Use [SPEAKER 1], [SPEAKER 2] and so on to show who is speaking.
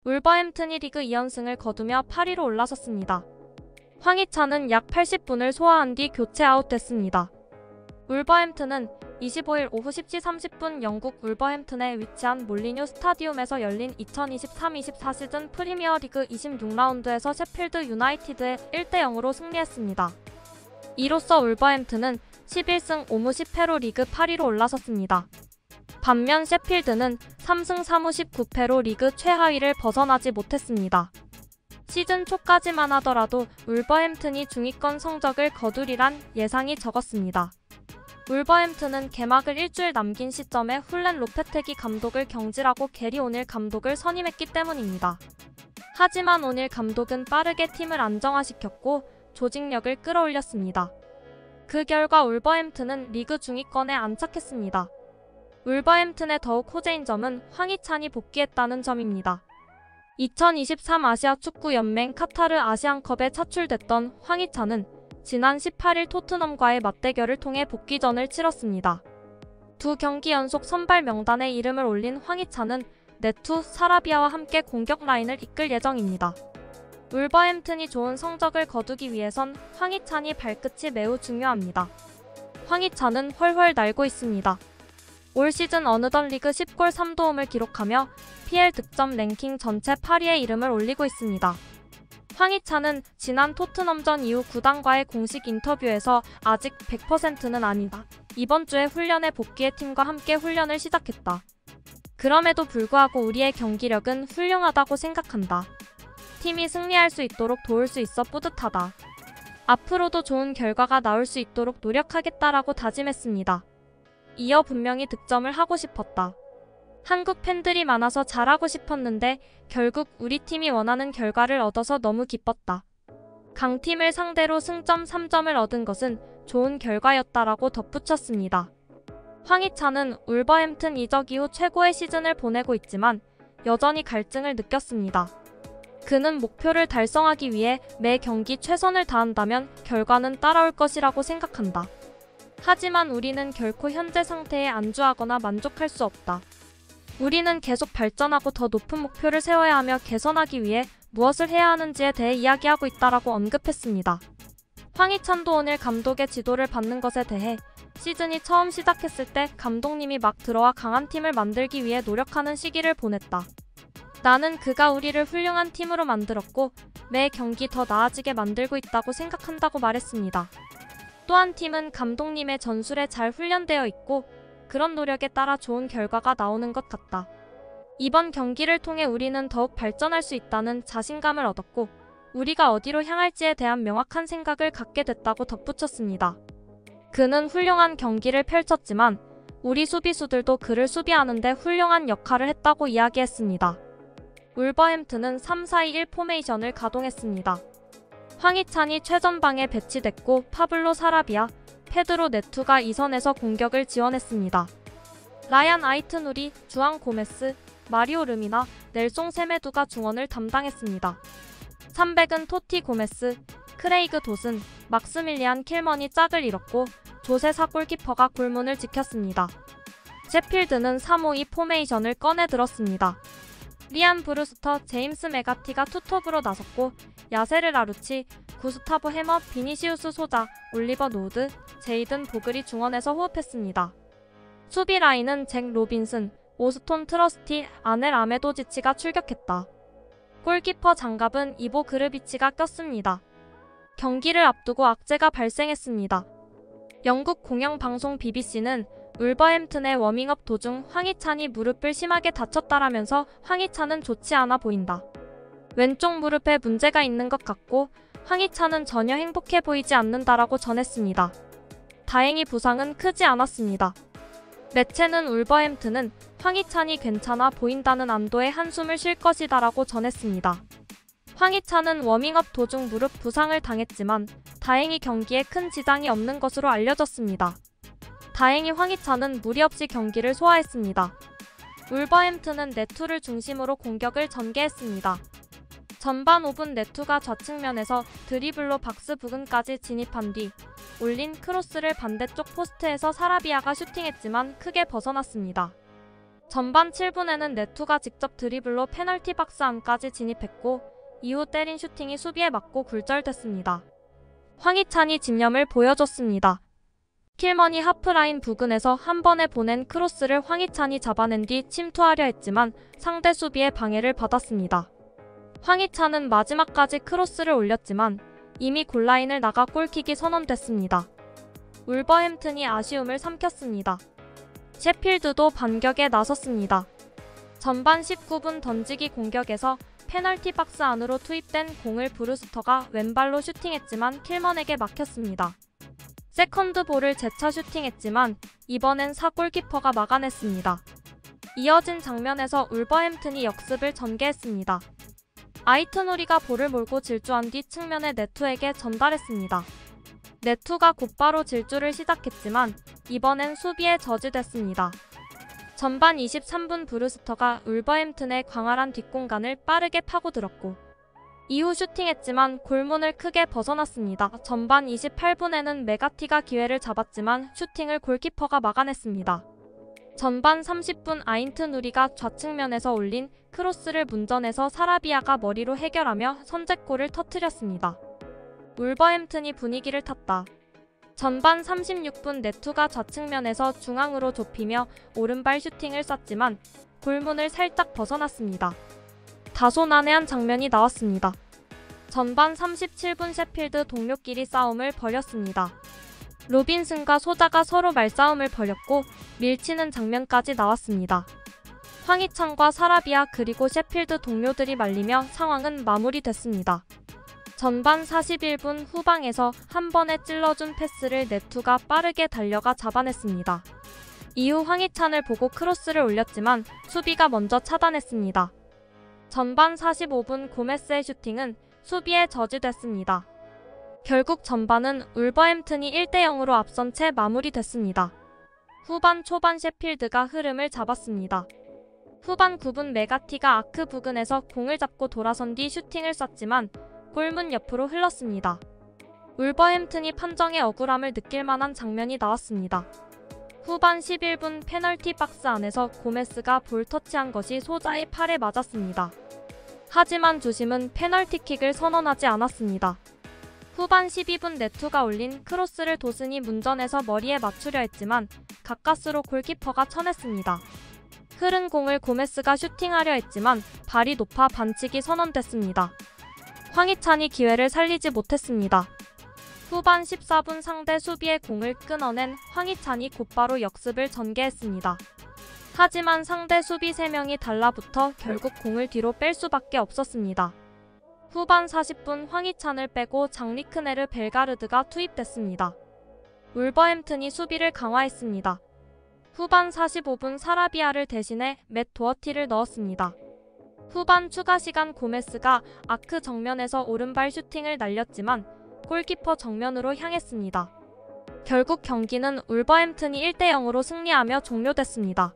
[SPEAKER 1] 울버햄튼이 리그 2연승을 거두며 8위로 올라섰습니다. 황희찬은 약 80분을 소화한 뒤 교체 아웃됐습니다. 울버햄튼은 25일 오후 10시 30분 영국 울버햄튼에 위치한 몰리뉴 스타디움에서 열린 2023-24 시즌 프리미어리그 26라운드에서 셰필드 유나이티드에 1대0으로 승리했습니다. 이로써 울버햄튼은 11승 5무 10패로 리그 8위로 올라섰습니다. 반면 셰필드는 3승 3무 19패로 리그 최하위를 벗어나지 못했습니다. 시즌 초까지만 하더라도 울버햄튼이 중위권 성적을 거두리란 예상이 적었습니다. 울버햄튼은 개막을 일주일 남긴 시점에 훌렌 로페테기 감독을 경질하고 게리 오닐 감독을 선임했기 때문입니다. 하지만 오닐 감독은 빠르게 팀을 안정화시켰고 조직력을 끌어올렸습니다. 그 결과 울버햄튼은 리그 중위권에 안착했습니다. 울버햄튼의 더욱 호재인 점은 황희찬이 복귀했다는 점입니다. 2023 아시아 축구 연맹 카타르 아시안컵에 차출됐던 황희찬은 지난 18일 토트넘과의 맞대결을 통해 복귀전을 치렀습니다. 두 경기 연속 선발 명단에 이름을 올린 황희찬은 네투, 사라비아와 함께 공격 라인을 이끌 예정입니다. 울버햄튼이 좋은 성적을 거두기 위해선 황희찬이 발끝이 매우 중요합니다. 황희찬은 훨훨 날고 있습니다. 올 시즌 어느덧 리그 10골 3도움을 기록하며 PL 득점 랭킹 전체 8위에 이름을 올리고 있습니다. 황희찬은 지난 토트넘전 이후 구단과의 공식 인터뷰에서 아직 100%는 아니다. 이번 주에 훈련에 복귀해 팀과 함께 훈련을 시작했다. 그럼에도 불구하고 우리의 경기력은 훌륭하다고 생각한다. 팀이 승리할 수 있도록 도울 수 있어 뿌듯하다. 앞으로도 좋은 결과가 나올 수 있도록 노력하겠다라고 다짐했습니다. 이어 분명히 득점을 하고 싶었다. 한국 팬들이 많아서 잘하고 싶었는데 결국 우리 팀이 원하는 결과를 얻어서 너무 기뻤다. 강팀을 상대로 승점 3점을 얻은 것은 좋은 결과였다라고 덧붙였습니다. 황희찬은 울버햄튼 이적 이후 최고의 시즌을 보내고 있지만 여전히 갈증을 느꼈습니다. 그는 목표를 달성하기 위해 매 경기 최선을 다한다면 결과는 따라올 것이라고 생각한다. 하지만 우리는 결코 현재 상태에 안주하거나 만족할 수 없다. 우리는 계속 발전하고 더 높은 목표를 세워야 하며 개선하기 위해 무엇을 해야 하는지에 대해 이야기하고 있다라고 언급했습니다. 황희찬도 오늘 감독의 지도를 받는 것에 대해 시즌이 처음 시작했을 때 감독님이 막 들어와 강한 팀을 만들기 위해 노력하는 시기를 보냈다. 나는 그가 우리를 훌륭한 팀으로 만들었고 매 경기 더 나아지게 만들고 있다고 생각한다고 말했습니다. 또한 팀은 감독님의 전술에 잘 훈련되어 있고 그런 노력에 따라 좋은 결과가 나오는 것 같다. 이번 경기를 통해 우리는 더욱 발전할 수 있다는 자신감을 얻었고 우리가 어디로 향할지에 대한 명확한 생각을 갖게 됐다고 덧붙였습니다. 그는 훌륭한 경기를 펼쳤지만 우리 수비수들도 그를 수비하는 데 훌륭한 역할을 했다고 이야기했습니다. 울버햄튼은 3-4-2-1 포메이션을 가동했습니다. 황희찬이 최전방에 배치됐고 파블로 사라비아, 페드로 네투가 2선에서 공격을 지원했습니다. 라얀 아이트누리, 주앙 고메스, 마리오 르미나, 넬송 세메두가 중원을 담당했습니다. 3백은 토티 고메스, 크레이그 돛은, 막스밀리안 킬먼이 짝을 이뤘고 조세사 골키퍼가 골문을 지켰습니다. 셰필드는 3-5-2 포메이션을 꺼내 들었습니다. 리안 브루스터, 제임스 메가티가 투톱으로 나섰고 야세르 라루치, 구스타보 해머, 비니시우스 소자, 올리버 노드, 제이든 보글이 중원에서 호흡했습니다. 수비 라인은 잭 로빈슨, 오스톤 트러스티, 아넬 아메도지치가 출격했다. 골키퍼 장갑은 이보 그르비치가 꼈습니다. 경기를 앞두고 악재가 발생했습니다. 영국 공영방송 BBC는 울버햄튼의 워밍업 도중 황희찬이 무릎을 심하게 다쳤다라면서 황희찬은 좋지 않아 보인다. 왼쪽 무릎에 문제가 있는 것 같고 황희찬은 전혀 행복해 보이지 않는다라고 전했습니다. 다행히 부상은 크지 않았습니다. 매체는 울버햄튼은 황희찬이 괜찮아 보인다는 안도의 한숨을 쉴 것이다라고 전했습니다. 황희찬은 워밍업 도중 무릎 부상을 당했지만 다행히 경기에 큰 지장이 없는 것으로 알려졌습니다. 다행히 황희찬은 무리 없이 경기를 소화했습니다. 울버햄튼은 네투를 중심으로 공격을 전개했습니다. 전반 5분 네투가 좌측면에서 드리블로 박스 부근까지 진입한 뒤 올린 크로스를 반대쪽 포스트에서 사라비아가 슈팅했지만 크게 벗어났습니다. 전반 7분에는 네투가 직접 드리블로 페널티 박스 안까지 진입했고 이후 때린 슈팅이 수비에 맞고 굴절됐습니다. 황희찬이 집념을 보여줬습니다. 킬머니 하프라인 부근에서 한 번에 보낸 크로스를 황희찬이 잡아낸 뒤 침투하려 했지만 상대 수비의 방해를 받았습니다. 황희찬은 마지막까지 크로스를 올렸지만 이미 골라인을 나가 골킥이 선언됐습니다. 울버햄튼이 아쉬움을 삼켰습니다. 셰필드도 반격에 나섰습니다. 전반 19분 던지기 공격에서 페널티 박스 안으로 투입된 공을 브루스터가 왼발로 슈팅했지만 킬먼에게 막혔습니다. 세컨드 볼을 재차 슈팅했지만 이번엔 골키퍼가 막아냈습니다. 이어진 장면에서 울버햄튼이 역습을 전개했습니다. 아이트누리가 볼을 몰고 질주한 뒤 측면의 네투에게 전달했습니다. 네투가 곧바로 질주를 시작했지만 이번엔 수비에 저지됐습니다. 전반 23분 브루스터가 울버햄튼의 광활한 뒷공간을 빠르게 파고들었고 이후 슈팅했지만 골문을 크게 벗어났습니다. 전반 28분에는 메가티가 기회를 잡았지만 슈팅을 골키퍼가 막아냈습니다. 전반 30분 아인트누리가 좌측면에서 올린 크로스를 문전에서 사라비아가 머리로 해결하며 선제골을 터뜨렸습니다. 울버햄튼이 분위기를 탔다. 전반 36분 네투가 좌측면에서 중앙으로 좁히며 오른발 슈팅을 쐈지만 골문을 살짝 벗어났습니다. 다소 난해한 장면이 나왔습니다. 전반 37분 셰필드 동료끼리 싸움을 벌였습니다. 로빈슨과 소자가 서로 말싸움을 벌였고 밀치는 장면까지 나왔습니다. 황희찬과 사라비아 그리고 셰필드 동료들이 말리며 상황은 마무리됐습니다. 전반 41분 후방에서 한 번에 찔러준 패스를 네투가 빠르게 달려가 잡아냈습니다. 이후 황희찬을 보고 크로스를 올렸지만 수비가 먼저 차단했습니다. 전반 45분 고메스의 슈팅은 수비에 저지됐습니다. 결국 전반은 울버햄튼이 1대0으로 앞선 채 마무리됐습니다. 후반 초반 셰필드가 흐름을 잡았습니다. 후반 9분 메가티가 아크 부근에서 공을 잡고 돌아선 뒤 슈팅을 쐈지만 골문 옆으로 흘렀습니다. 울버햄튼이 판정의 억울함을 느낄 만한 장면이 나왔습니다. 후반 11분 페널티 박스 안에서 고메스가 볼 터치한 것이 소자의 팔에 맞았습니다. 하지만 주심은 페널티킥을 선언하지 않았습니다. 후반 12분 네투가 올린 크로스를 도슨이 문전에서 머리에 맞추려 했지만 가까스로 골키퍼가 쳐냈습니다. 흐른 공을 고메스가 슈팅하려 했지만 발이 높아 반칙이 선언됐습니다. 황희찬이 기회를 살리지 못했습니다. 후반 14분 상대 수비의 공을 끊어낸 황희찬이 곧바로 역습을 전개했습니다. 하지만 상대 수비 3명이 달라붙어 결국 공을 뒤로 뺄 수밖에 없었습니다. 후반 40분 황희찬을 빼고 장리크네르 벨가르드가 투입됐습니다. 울버햄튼이 수비를 강화했습니다. 후반 45분 사라비아를 대신해 맷 도어티를 넣었습니다. 후반 추가 시간 고메스가 아크 정면에서 오른발 슈팅을 날렸지만 골키퍼 정면으로 향했습니다. 결국 경기는 울버햄튼이 1대0으로 승리하며 종료됐습니다.